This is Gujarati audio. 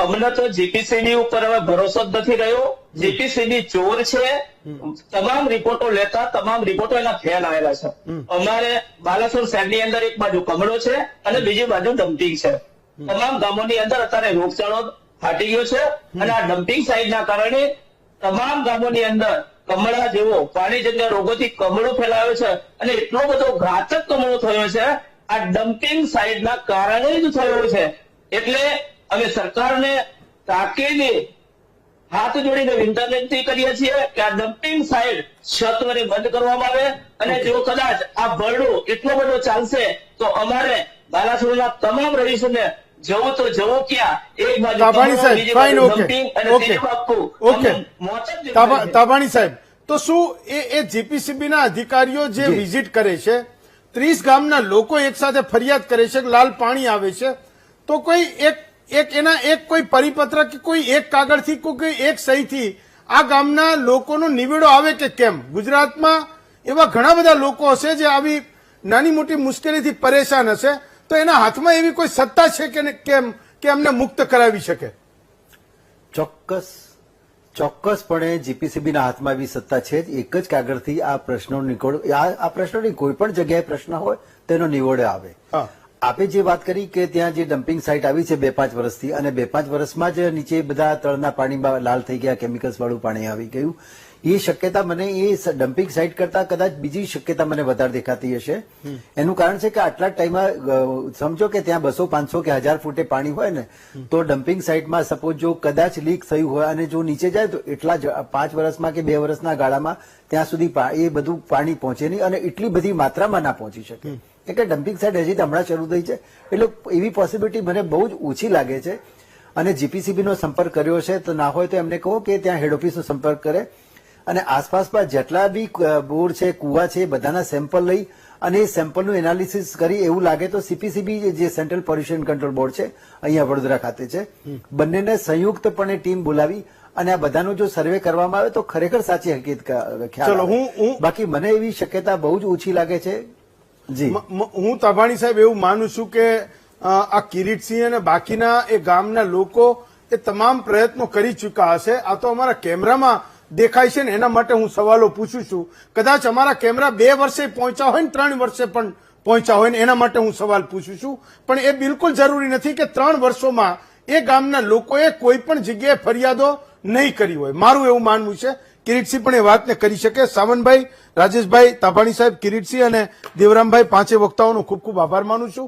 અમને તો જીપીસીબી ઉપર હવે ભરોસો જ નથી રહ્યો. જીપીસીબી ચોર છે. તમામ રિપોર્ટો લેતા તમામ રિપોર્ટો એના ફેલ આવેલા છે. અમારે બાલાસોર શહેરની અંદર એક બાજુ કમળો છે અને બીજી બાજુ ડમ્પિંગ છે. તમામ ગામોની અંદર અત્યારે રોગચાળો ફાટી ગયો છે અને આ ડમ્પિંગ સાઇટના કારણે તમામ ગામોની અંદર કમળા જેવો પાણીજન્ય રોગોથી કમળો ફેલાયો છે અને એટલો બધો ઘાતક કમળો થયો છે આ ડમ્પિંગ સાઇટના કારણે જ થયો છે. એટલે અમે સરકારને તાકીદે હાથ જોડીને વિનંતી કરીએ છીએ કે આ ડમ્પિંગ સાઇટ સત્વરે બંધ કરવામાં આવે અને જો કદાચ આ બરડો એટલો બધો ચાલશે તો અમારે બાલાસોરના તમામ રહીશોને જવું તો જવું ક્યાં, એક બાજુ ડમ્પિંગ અને ત્રીજી બાજુ તાબાણી સાહેબ, તો શું એ જીપીસીબી ના અધિકારીઓ જે વિઝિટ કરે છે 30 ગામના લોકો એક સાથે ફરિયાદ કરે છે કે લાલ પાણી આવે છે, તો કોઈ એક કોઈ પરિપત્ર કે કોઈ એક કાગળથી કોઈ એક સહીથી આ ગામના લોકોનો નિવેડો આવે કે કેમ? ગુજરાતમાં એવા ઘણા બધા લોકો હશે જે આવી નાની મોટી મુશ્કેલીથી પરેશાન હશે, તો એના હાથમાં એવી કોઈ સત્તા છે કે કેમ કે અમને મુક્ત કરાવી શકે? ચોક્કસપણે જીપીસીબીના હાથમાં એવી સત્તા છે. એક જ કાગળથી આ પ્રશ્નો આ પ્રશ્નોની કોઈ પણ જગ્યાએ પ્રશ્ન હોય તેનો નિવડે આવે. આપે જે વાત કરી કે ત્યાં જે ડમ્પિંગ સાઇટ આવી છે 2-5 વર્ષથી અને 2-5 વર્ષમાં જ નીચે બધા તળના પાણીમાં લાલ થઈ ગયા, કેમિકલ્સ વાળું પાણી આવી ગયું, એ શક્યતા મને એ ડમ્પિંગ સાઇટ કરતા કદાચ બીજી શક્યતા મને વધારે દેખાતી હશે. એનું કારણ છે કે આટલા ટાઈમમાં સમજો કે ત્યાં 200, 500 કે 1000 ફૂટે પાણી હોય ને, તો ડમ્પિંગ સાઇટમાં સપોઝ જો કદાચ લીક થયું હોય અને જો નીચે જાય તો એટલા 5 વર્ષમાં કે 2 વર્ષના ગાળામાં ત્યાં સુધી એ બધું પાણી પહોંચે નહીં અને એટલી બધી માત્રામાં ના પહોંચી શકે. એટલે ડમ્પિંગ સાઇટ હજી હમણાં શરૂ થઈ છે એટલે એવી પોસિબિલિટી મને બહુ જ ઓછી લાગે છે. અને જીપીસીબીનો સંપર્ક કર્યો છે તો ના હોય તો એમને કહો કે ત્યાં હેડ ઓફિસનો સંપર્ક કરે અને આસપાસમાં જેટલા બી બોર છે, કુવા છે, બધાના સેમ્પલ લઈ અને એ સેમ્પલનું એનાલિસિસ કરી એવું લાગે તો સીપીસીબી જે સેન્ટ્રલ પોલ્યુશન કંટ્રોલ બોર્ડ છે અહીંયા વડોદરા ખાતે છે, બંનેને સંયુક્તપણે ટીમ બોલાવી અને આ બધાનો જો સર્વે કરવામાં આવે તો ખરેખર સાચી હકીકત ખ્યાલ આવે. બાકી મને એવી શક્યતા બહુ જ ઓછી લાગે છે. જી, હું તાબાણી સાહેબ એવું માનું છું કે આ કિરીટસિંહ અને બાકીના એ ગામના લોકો એ તમામ પ્રયત્નો કરી ચૂક્યા હશે. આ તો અમારા કેમેરામાં દેખાય છે ને એના માટે હું સવાલો પૂછું છું. કદાચ અમારા કેમેરા 2 વર્ષે પહોંચ્યા હોય ને 3 વર્ષે પણ પહોંચ્યા હોય ને એના માટે હું સવાલ પૂછું છું. પણ એ બિલકુલ જરૂરી નથી કે 3 વર્ષોમાં એ ગામના લોકોએ કોઈ પણ જગ્યાએ ફરિયાદો નહીં કરી હોય. મારું એવું માનવું છે. કિરીટસિંહ પણ એ વાતને કરી શકે. સાવનભાઈ, રાજેશભાઈ, તાબાણી સાહેબ, કિરીટસિંહ અને દેવરામભાઈ, 5 વક્તાઓનો ખૂબ ખૂબ આભાર માનું છું.